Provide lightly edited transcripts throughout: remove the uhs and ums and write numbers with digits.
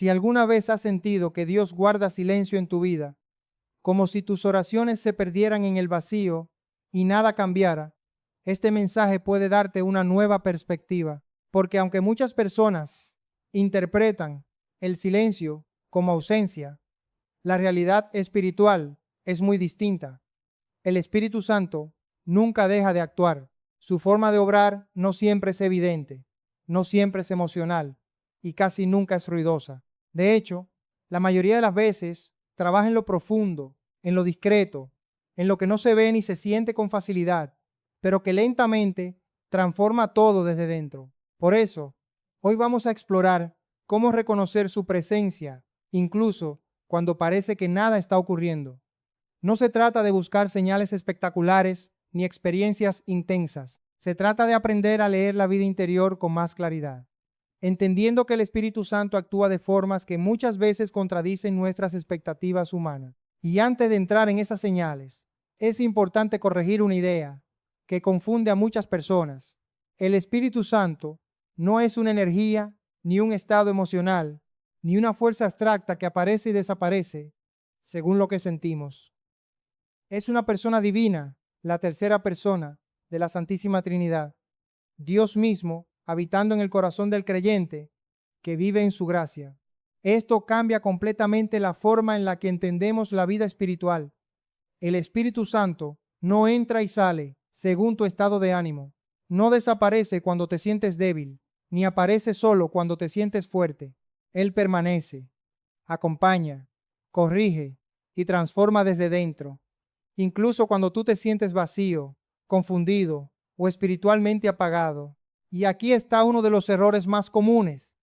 Si alguna vez has sentido que Dios guarda silencio en tu vida, como si tus oraciones se perdieran en el vacío y nada cambiara, este mensaje puede darte una nueva perspectiva, porque aunque muchas personas interpretan el silencio como ausencia, la realidad espiritual es muy distinta. El Espíritu Santo nunca deja de actuar. Su forma de obrar no siempre es evidente, no siempre es emocional y casi nunca es ruidosa. De hecho, la mayoría de las veces trabaja en lo profundo, en lo discreto, en lo que no se ve ni se siente con facilidad, pero que lentamente transforma todo desde dentro. Por eso, hoy vamos a explorar cómo reconocer su presencia, incluso cuando parece que nada está ocurriendo. No se trata de buscar señales espectaculares ni experiencias intensas. Se trata de aprender a leer la vida interior con más claridad, entendiendo que el Espíritu Santo actúa de formas que muchas veces contradicen nuestras expectativas humanas. Y antes de entrar en esas señales, es importante corregir una idea que confunde a muchas personas. El Espíritu Santo no es una energía, ni un estado emocional, ni una fuerza abstracta que aparece y desaparece según lo que sentimos. Es una persona divina, la tercera persona de la Santísima Trinidad, Dios mismo habitando en el corazón del creyente que vive en su gracia. Esto cambia completamente la forma en la que entendemos la vida espiritual. El Espíritu Santo no entra y sale según tu estado de ánimo. No desaparece cuando te sientes débil, ni aparece solo cuando te sientes fuerte. Él permanece, acompaña, corrige y transforma desde dentro. Incluso cuando tú te sientes vacío, confundido o espiritualmente apagado. Y aquí está uno de los errores más comunes: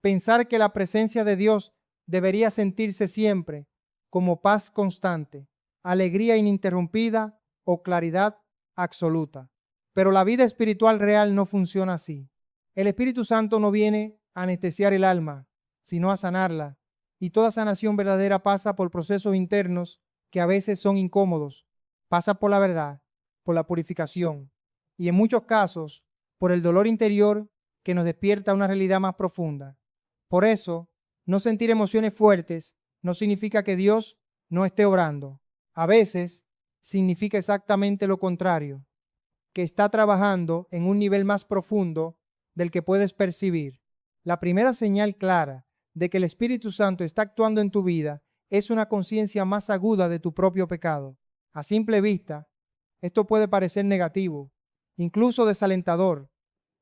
pensar que la presencia de Dios debería sentirse siempre como paz constante, alegría ininterrumpida o claridad absoluta. Pero la vida espiritual real no funciona así. El Espíritu Santo no viene a anestesiar el alma, sino a sanarla. Y toda sanación verdadera pasa por procesos internos que a veces son incómodos. Pasa por la verdad, por la purificación y en muchos casos por el dolor interior que nos despierta una realidad más profunda. Por eso, no sentir emociones fuertes no significa que Dios no esté obrando. A veces significa exactamente lo contrario, que está trabajando en un nivel más profundo del que puedes percibir. La primera señal clara de que el Espíritu Santo está actuando en tu vida es una conciencia más aguda de tu propio pecado. A simple vista, esto puede parecer negativo, incluso desalentador,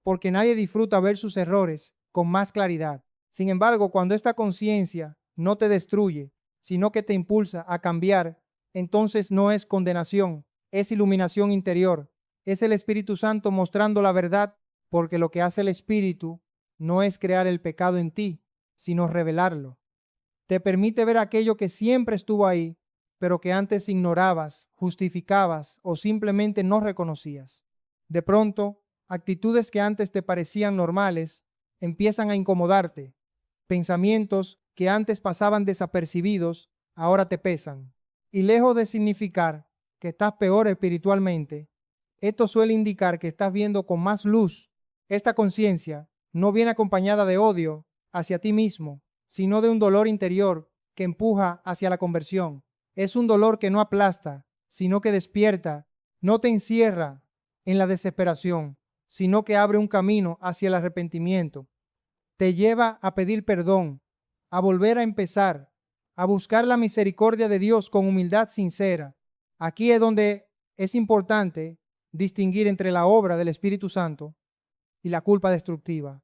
porque nadie disfruta ver sus errores con más claridad. Sin embargo, cuando esta conciencia no te destruye, sino que te impulsa a cambiar, entonces no es condenación, es iluminación interior. Es el Espíritu Santo mostrando la verdad, porque lo que hace el Espíritu no es crear el pecado en ti, sino revelarlo. Te permite ver aquello que siempre estuvo ahí, pero que antes ignorabas, justificabas o simplemente no reconocías. De pronto, actitudes que antes te parecían normales empiezan a incomodarte. Pensamientos que antes pasaban desapercibidos ahora te pesan. Y lejos de significar que estás peor espiritualmente, esto suele indicar que estás viendo con más luz. Esta conciencia no viene acompañada de odio hacia ti mismo, sino de un dolor interior que empuja hacia la conversión. Es un dolor que no aplasta, sino que despierta, no te encierra en la desesperación, sino que abre un camino hacia el arrepentimiento. Te lleva a pedir perdón, a volver a empezar, a buscar la misericordia de Dios con humildad sincera. Aquí es donde es importante distinguir entre la obra del Espíritu Santo y la culpa destructiva.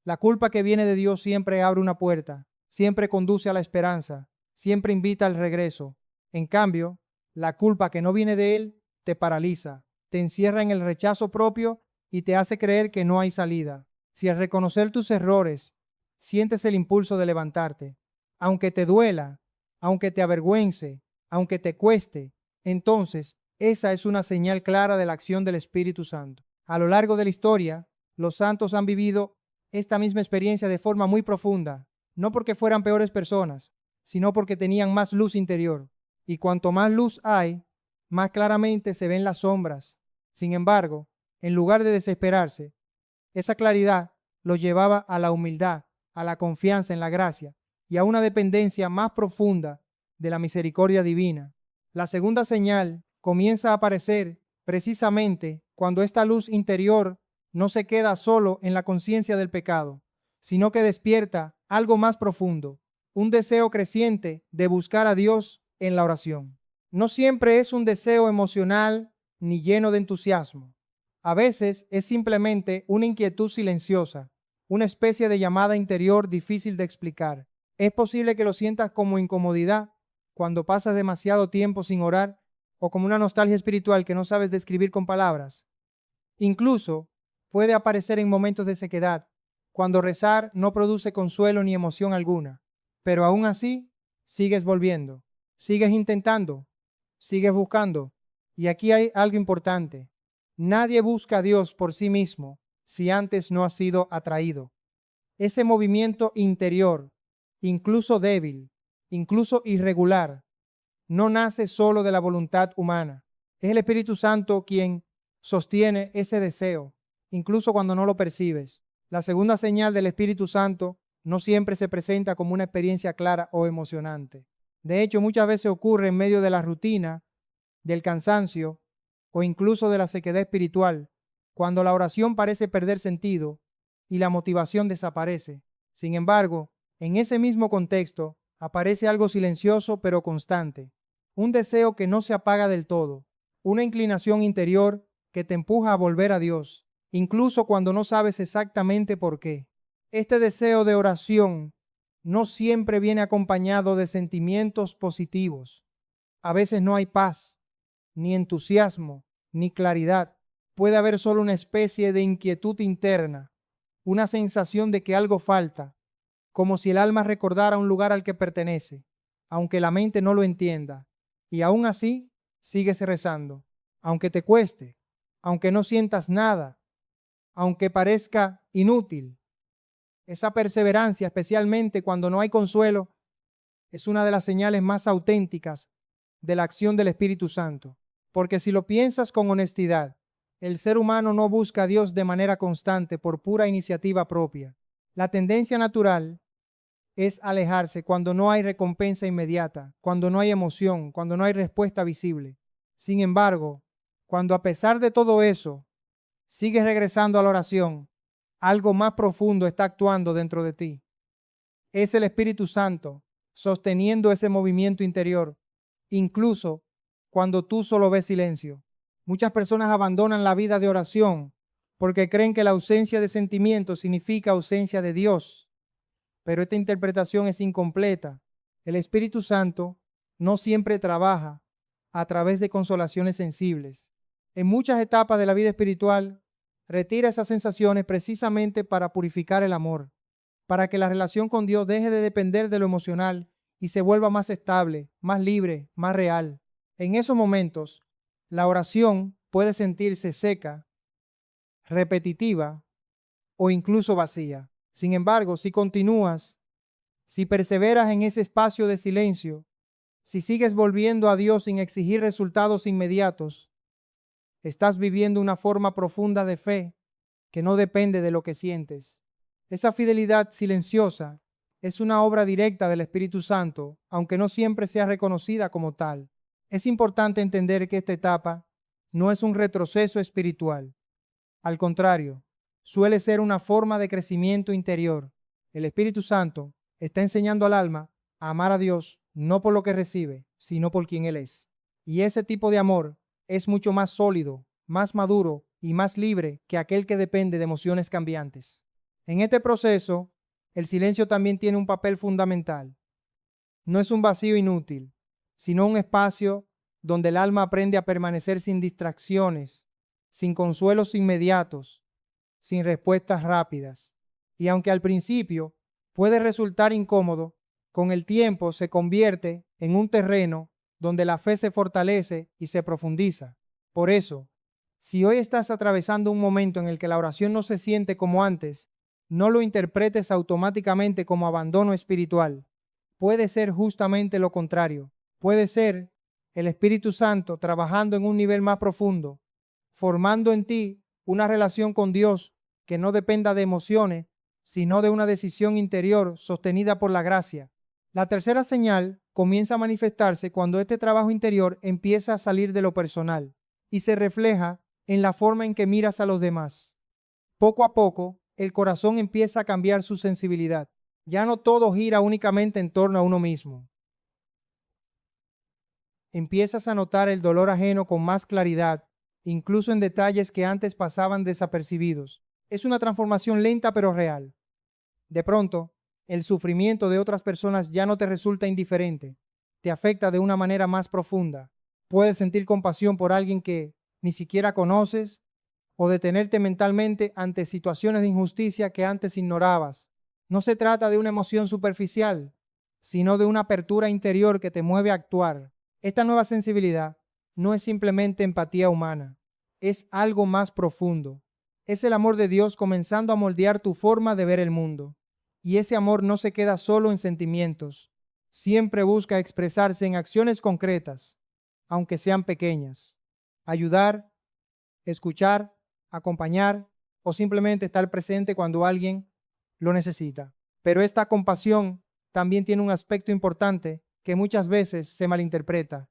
La culpa que viene de Dios siempre abre una puerta, siempre conduce a la esperanza, siempre invita al regreso. En cambio, la culpa que no viene de Él te paraliza, te encierra en el rechazo propio y te hace creer que no hay salida. Si al reconocer tus errores sientes el impulso de levantarte, aunque te duela, aunque te avergüence, aunque te cueste, entonces esa es una señal clara de la acción del Espíritu Santo. A lo largo de la historia, los santos han vivido esta misma experiencia de forma muy profunda, no porque fueran peores personas, sino porque tenían más luz interior. Y cuanto más luz hay, más claramente se ven las sombras. Sin embargo, en lugar de desesperarse, esa claridad los llevaba a la humildad, a la confianza en la gracia y a una dependencia más profunda de la misericordia divina. La segunda señal comienza a aparecer precisamente cuando esta luz interior no se queda solo en la conciencia del pecado, sino que despierta algo más profundo, un deseo creciente de buscar a Dios en la oración. No siempre es un deseo emocional ni lleno de entusiasmo. A veces es simplemente una inquietud silenciosa, una especie de llamada interior difícil de explicar. Es posible que lo sientas como incomodidad cuando pasas demasiado tiempo sin orar o como una nostalgia espiritual que no sabes describir con palabras. Incluso puede aparecer en momentos de sequedad, cuando rezar no produce consuelo ni emoción alguna, pero aún así sigues volviendo, sigues intentando, sigues buscando. Y aquí hay algo importante. Nadie busca a Dios por sí mismo si antes no ha sido atraído. Ese movimiento interior, incluso débil, incluso irregular, no nace solo de la voluntad humana. Es el Espíritu Santo quien sostiene ese deseo, incluso cuando no lo percibes. La segunda señal del Espíritu Santo no siempre se presenta como una experiencia clara o emocionante. De hecho, muchas veces ocurre en medio de la rutina, del cansancio o incluso de la sequedad espiritual, cuando la oración parece perder sentido y la motivación desaparece. Sin embargo, en ese mismo contexto aparece algo silencioso pero constante, un deseo que no se apaga del todo, una inclinación interior que te empuja a volver a Dios, incluso cuando no sabes exactamente por qué. Este deseo de oración no siempre viene acompañado de sentimientos positivos. A veces no hay paz, ni entusiasmo, ni claridad. Puede haber solo una especie de inquietud interna, una sensación de que algo falta, como si el alma recordara un lugar al que pertenece, aunque la mente no lo entienda. Y aún así, sigues rezando, aunque te cueste, aunque no sientas nada, aunque parezca inútil. Esa perseverancia, especialmente cuando no hay consuelo, es una de las señales más auténticas de la acción del Espíritu Santo. Porque si lo piensas con honestidad, el ser humano no busca a Dios de manera constante por pura iniciativa propia. La tendencia natural es alejarse cuando no hay recompensa inmediata, cuando no hay emoción, cuando no hay respuesta visible. Sin embargo, cuando a pesar de todo eso, sigues regresando a la oración, algo más profundo está actuando dentro de ti. Es el Espíritu Santo sosteniendo ese movimiento interior, incluso cuando tú solo ves silencio. Muchas personas abandonan la vida de oración porque creen que la ausencia de sentimientos significa ausencia de Dios, pero esta interpretación es incompleta. El Espíritu Santo no siempre trabaja a través de consolaciones sensibles. En muchas etapas de la vida espiritual, retira esas sensaciones precisamente para purificar el amor, para que la relación con Dios deje de depender de lo emocional y se vuelva más estable, más libre, más real. En esos momentos, la oración puede sentirse seca, repetitiva o incluso vacía. Sin embargo, si continúas, si perseveras en ese espacio de silencio, si sigues volviendo a Dios sin exigir resultados inmediatos, estás viviendo una forma profunda de fe que no depende de lo que sientes. Esa fidelidad silenciosa es una obra directa del Espíritu Santo, aunque no siempre sea reconocida como tal. Es importante entender que esta etapa no es un retroceso espiritual. Al contrario, suele ser una forma de crecimiento interior. El Espíritu Santo está enseñando al alma a amar a Dios no por lo que recibe, sino por quien Él es. Y ese tipo de amor es mucho más sólido, más maduro y más libre que aquel que depende de emociones cambiantes. En este proceso, el silencio también tiene un papel fundamental. No es un vacío inútil, sino un espacio donde el alma aprende a permanecer sin distracciones, sin consuelos inmediatos, sin respuestas rápidas. Y aunque al principio puede resultar incómodo, con el tiempo se convierte en un terreno donde la fe se fortalece y se profundiza. Por eso, si hoy estás atravesando un momento en el que la oración no se siente como antes, no lo interpretes automáticamente como abandono espiritual. Puede ser justamente lo contrario. Puede ser el Espíritu Santo trabajando en un nivel más profundo, formando en ti una relación con Dios que no dependa de emociones, sino de una decisión interior sostenida por la gracia. La tercera señal comienza a manifestarse cuando este trabajo interior empieza a salir de lo personal y se refleja en la forma en que miras a los demás. Poco a poco, el corazón empieza a cambiar su sensibilidad. Ya no todo gira únicamente en torno a uno mismo. Empiezas a notar el dolor ajeno con más claridad, incluso en detalles que antes pasaban desapercibidos. Es una transformación lenta pero real. De pronto, el sufrimiento de otras personas ya no te resulta indiferente, te afecta de una manera más profunda. Puedes sentir compasión por alguien que ni siquiera conoces o detenerte mentalmente ante situaciones de injusticia que antes ignorabas. No se trata de una emoción superficial, sino de una apertura interior que te mueve a actuar. Esta nueva sensibilidad no es simplemente empatía humana, es algo más profundo. Es el amor de Dios comenzando a moldear tu forma de ver el mundo. Y ese amor no se queda solo en sentimientos, siempre busca expresarse en acciones concretas, aunque sean pequeñas. Ayudar, escuchar, acompañar o simplemente estar presente cuando alguien lo necesita. Pero esta compasión también tiene un aspecto importante que muchas veces se malinterpreta.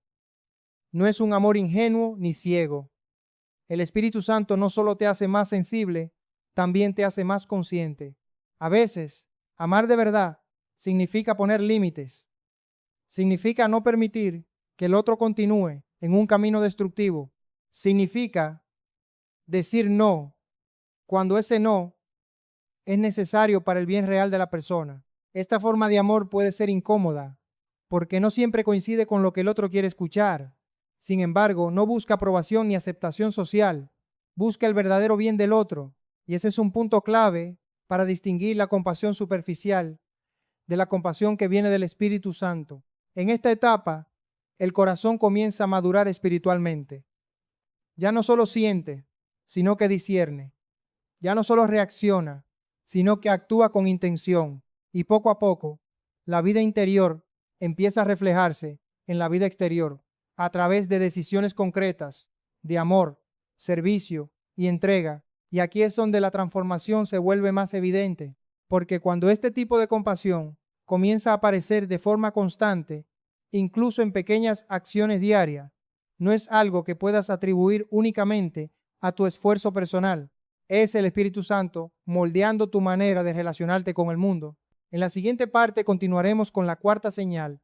No es un amor ingenuo ni ciego. El Espíritu Santo no solo te hace más sensible, también te hace más consciente. A veces, amar de verdad significa poner límites, significa no permitir que el otro continúe en un camino destructivo, significa decir no cuando ese no es necesario para el bien real de la persona. Esta forma de amor puede ser incómoda porque no siempre coincide con lo que el otro quiere escuchar. Sin embargo, no busca aprobación ni aceptación social, busca el verdadero bien del otro, y ese es un punto clave para distinguir la compasión superficial de la compasión que viene del Espíritu Santo. En esta etapa, el corazón comienza a madurar espiritualmente. Ya no solo siente, sino que discierne. Ya no solo reacciona, sino que actúa con intención. Y poco a poco, la vida interior empieza a reflejarse en la vida exterior a través de decisiones concretas, de amor, servicio y entrega. Y aquí es donde la transformación se vuelve más evidente, porque cuando este tipo de compasión comienza a aparecer de forma constante, incluso en pequeñas acciones diarias, no es algo que puedas atribuir únicamente a tu esfuerzo personal. Es el Espíritu Santo moldeando tu manera de relacionarte con el mundo. En la siguiente parte continuaremos con la cuarta señal,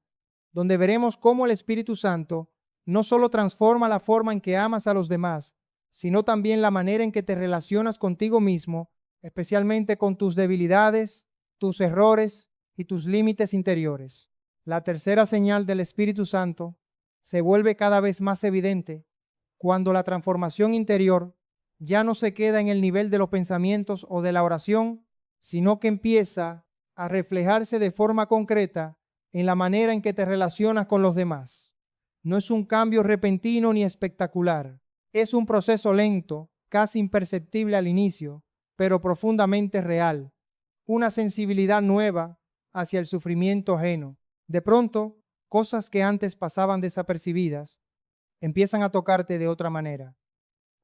donde veremos cómo el Espíritu Santo no solo transforma la forma en que amas a los demás, sino también la manera en que te relacionas contigo mismo, especialmente con tus debilidades, tus errores y tus límites interiores. La tercera señal del Espíritu Santo se vuelve cada vez más evidente cuando la transformación interior ya no se queda en el nivel de los pensamientos o de la oración, sino que empieza a reflejarse de forma concreta en la manera en que te relacionas con los demás. No es un cambio repentino ni espectacular, es un proceso lento, casi imperceptible al inicio, pero profundamente real, una sensibilidad nueva hacia el sufrimiento ajeno. De pronto, cosas que antes pasaban desapercibidas empiezan a tocarte de otra manera.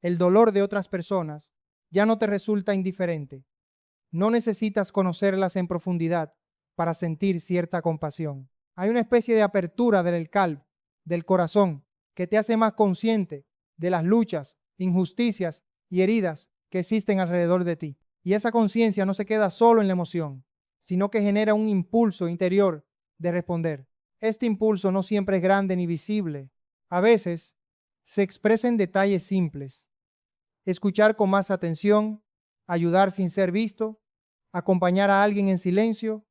El dolor de otras personas ya no te resulta indiferente. No necesitas conocerlas en profundidad para sentir cierta compasión. Hay una especie de apertura del calb, del corazón, que te hace más consciente de las luchas, injusticias y heridas que existen alrededor de ti. Y esa conciencia no se queda solo en la emoción, sino que genera un impulso interior de responder. Este impulso no siempre es grande ni visible. A veces se expresa en detalles simples. Escuchar con más atención, ayudar sin ser visto, acompañar a alguien en silencio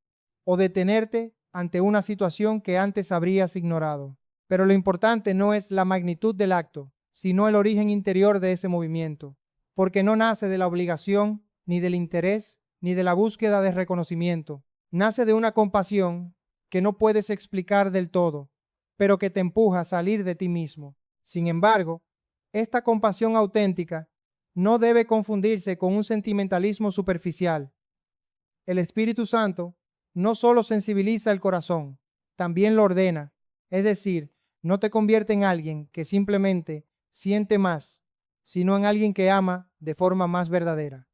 o detenerte ante una situación que antes habrías ignorado. Pero lo importante no es la magnitud del acto, sino el origen interior de ese movimiento, porque no nace de la obligación, ni del interés, ni de la búsqueda de reconocimiento. Nace de una compasión que no puedes explicar del todo, pero que te empuja a salir de ti mismo. Sin embargo, esta compasión auténtica no debe confundirse con un sentimentalismo superficial. El Espíritu Santo no solo sensibiliza el corazón, también lo ordena, es decir, no te convierte en alguien que simplemente siente más, sino en alguien que ama de forma más verdadera.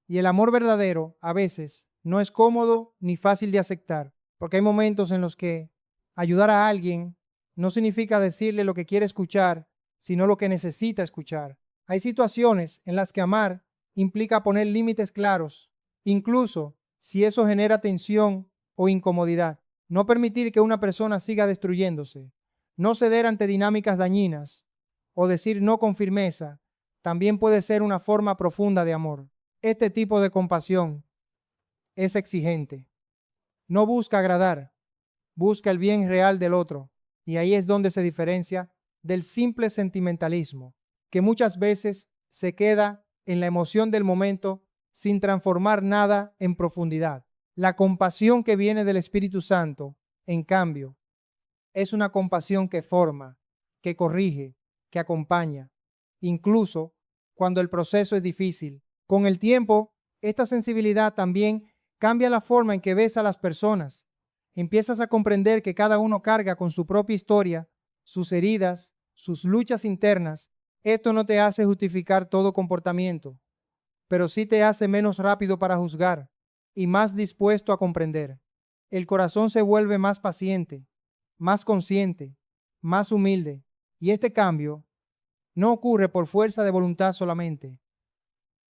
Y el amor verdadero, a veces, no es cómodo ni fácil de aceptar, porque hay momentos en los que ayudar a alguien no significa decirle lo que quiere escuchar, sino lo que necesita escuchar. Hay situaciones en las que amar implica poner límites claros, incluso si eso genera tensión o incomodidad. No permitir que una persona siga destruyéndose, no ceder ante dinámicas dañinas o decir no con firmeza, también puede ser una forma profunda de amor. Este tipo de compasión es exigente. No busca agradar, busca el bien real del otro. Y ahí es donde se diferencia del simple sentimentalismo, que muchas veces se queda en la emoción del momento sin transformar nada en profundidad. La compasión que viene del Espíritu Santo, en cambio, es una compasión que forma, que corrige, que acompaña, incluso cuando el proceso es difícil. Con el tiempo, esta sensibilidad también cambia la forma en que ves a las personas. Empiezas a comprender que cada uno carga con su propia historia, sus heridas, sus luchas internas. Esto no te hace justificar todo comportamiento, pero sí te hace menos rápido para juzgar y más dispuesto a comprender. El corazón se vuelve más paciente, más consciente, más humilde, y este cambio no ocurre por fuerza de voluntad solamente.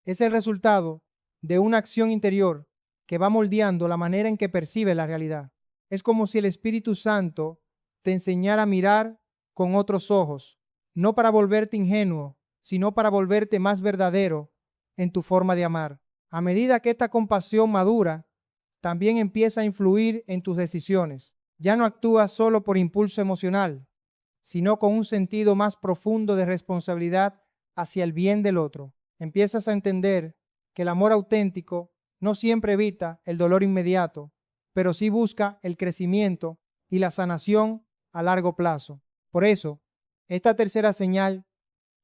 Es el resultado de una acción interior que va moldeando la manera en que percibe la realidad. Es como si el Espíritu Santo te enseñara a mirar con otros ojos, no para volverte ingenuo, sino para volverte más verdadero en tu forma de amar. A medida que esta compasión madura, también empieza a influir en tus decisiones. Ya no actúas solo por impulso emocional, sino con un sentido más profundo de responsabilidad hacia el bien del otro. Empiezas a entender que el amor auténtico no siempre evita el dolor inmediato, pero sí busca el crecimiento y la sanación a largo plazo. Por eso, esta tercera señal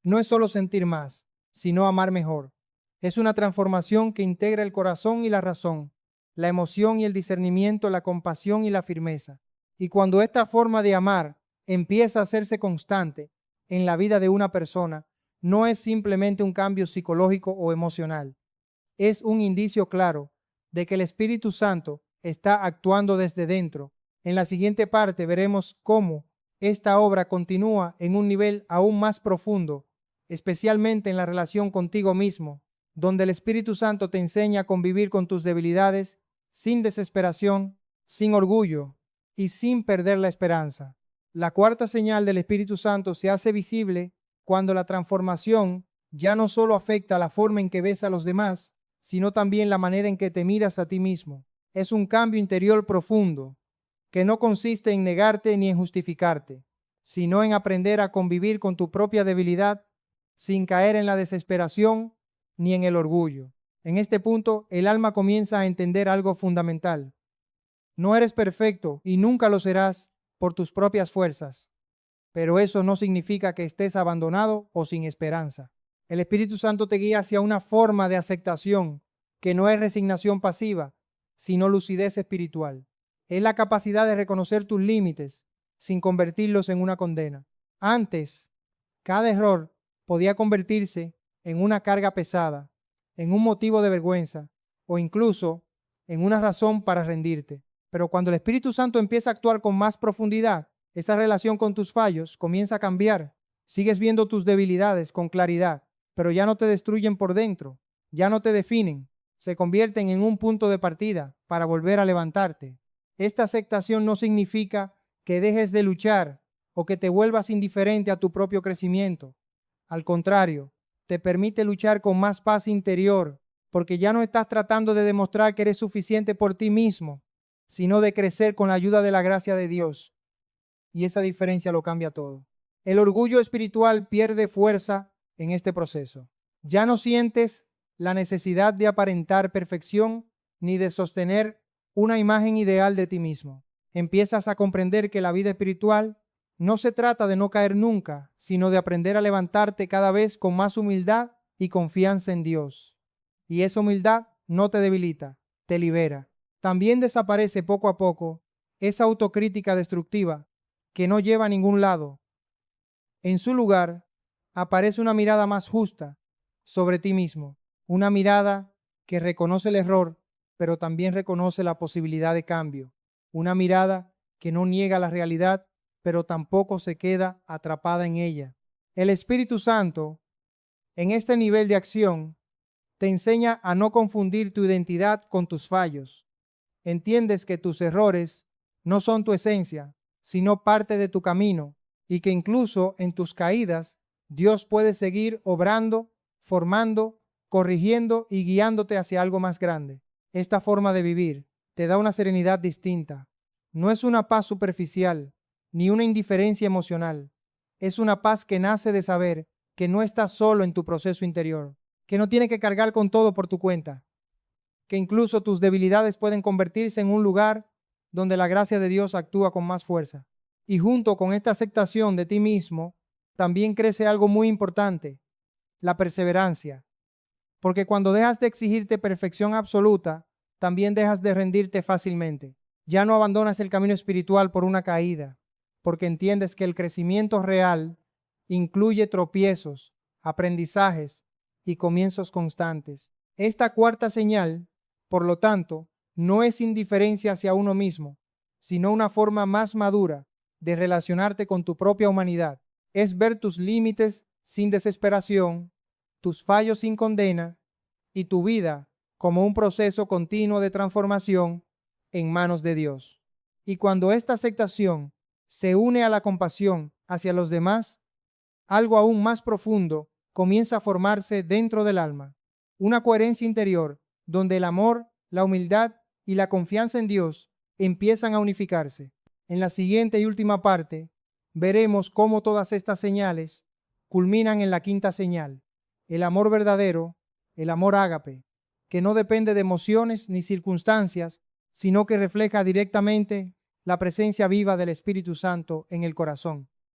no es solo sentir más, sino amar mejor. Es una transformación que integra el corazón y la razón, la emoción y el discernimiento, la compasión y la firmeza. Y cuando esta forma de amar empieza a hacerse constante en la vida de una persona, no es simplemente un cambio psicológico o emocional, es un indicio claro de que el Espíritu Santo está actuando desde dentro. En la siguiente parte veremos cómo esta obra continúa en un nivel aún más profundo, especialmente en la relación contigo mismo, donde el Espíritu Santo te enseña a convivir con tus debilidades sin desesperación, sin orgullo y sin perder la esperanza. La cuarta señal del Espíritu Santo se hace visible cuando la transformación ya no solo afecta la forma en que ves a los demás, sino también la manera en que te miras a ti mismo. Es un cambio interior profundo que no consiste en negarte ni en justificarte, sino en aprender a convivir con tu propia debilidad sin caer en la desesperación ni en el orgullo. En este punto, el alma comienza a entender algo fundamental. No eres perfecto y nunca lo serás por tus propias fuerzas, pero eso no significa que estés abandonado o sin esperanza. El Espíritu Santo te guía hacia una forma de aceptación que no es resignación pasiva, sino lucidez espiritual. Es la capacidad de reconocer tus límites sin convertirlos en una condena. Antes, cada error podía convertirse en una carga pesada, en un motivo de vergüenza o incluso en una razón para rendirte. Pero cuando el Espíritu Santo empieza a actuar con más profundidad, esa relación con tus fallos comienza a cambiar. Sigues viendo tus debilidades con claridad, pero ya no te destruyen por dentro, ya no te definen, se convierten en un punto de partida para volver a levantarte. Esta aceptación no significa que dejes de luchar o que te vuelvas indiferente a tu propio crecimiento. Al contrario, te permite luchar con más paz interior, porque ya no estás tratando de demostrar que eres suficiente por ti mismo, sino de crecer con la ayuda de la gracia de Dios. Y esa diferencia lo cambia todo. El orgullo espiritual pierde fuerza en este proceso. Ya no sientes la necesidad de aparentar perfección ni de sostener una imagen ideal de ti mismo. Empiezas a comprender que la vida espiritual no se trata de no caer nunca, sino de aprender a levantarte cada vez con más humildad y confianza en Dios. Y esa humildad no te debilita, te libera. También desaparece poco a poco esa autocrítica destructiva que no lleva a ningún lado. En su lugar, aparece una mirada más justa sobre ti mismo, una mirada que reconoce el error, pero también reconoce la posibilidad de cambio. una mirada que no niega la realidad, pero tampoco se queda atrapada en ella. El Espíritu Santo, en este nivel de acción, te enseña a no confundir tu identidad con tus fallos. Entiendes que tus errores no son tu esencia, sino parte de tu camino, y que incluso en tus caídas, Dios puede seguir obrando, formando, corrigiendo y guiándote hacia algo más grande. Esta forma de vivir te da una serenidad distinta. No es una paz superficial, ni una indiferencia emocional. Es una paz que nace de saber que no estás solo en tu proceso interior, que no tienes que cargar con todo por tu cuenta, que incluso tus debilidades pueden convertirse en un lugar donde la gracia de Dios actúa con más fuerza. Y junto con esta aceptación de ti mismo, también crece algo muy importante, la perseverancia. Porque cuando dejas de exigirte perfección absoluta, también dejas de rendirte fácilmente. Ya no abandonas el camino espiritual por una caída, porque entiendes que el crecimiento real incluye tropiezos, aprendizajes y comienzos constantes. Esta cuarta señal, por lo tanto, no es indiferencia hacia uno mismo, sino una forma más madura de relacionarte con tu propia humanidad. Es ver tus límites sin desesperación, tus fallos sin condena y tu vida como un proceso continuo de transformación en manos de Dios. Y cuando esta aceptación se une a la compasión hacia los demás, algo aún más profundo comienza a formarse dentro del alma, una coherencia interior donde el amor, la humildad y la confianza en Dios empiezan a unificarse. En la siguiente y última parte, veremos cómo todas estas señales culminan en la quinta señal, el amor verdadero, el amor ágape, que no depende de emociones ni circunstancias, sino que refleja directamente la presencia viva del Espíritu Santo en el corazón.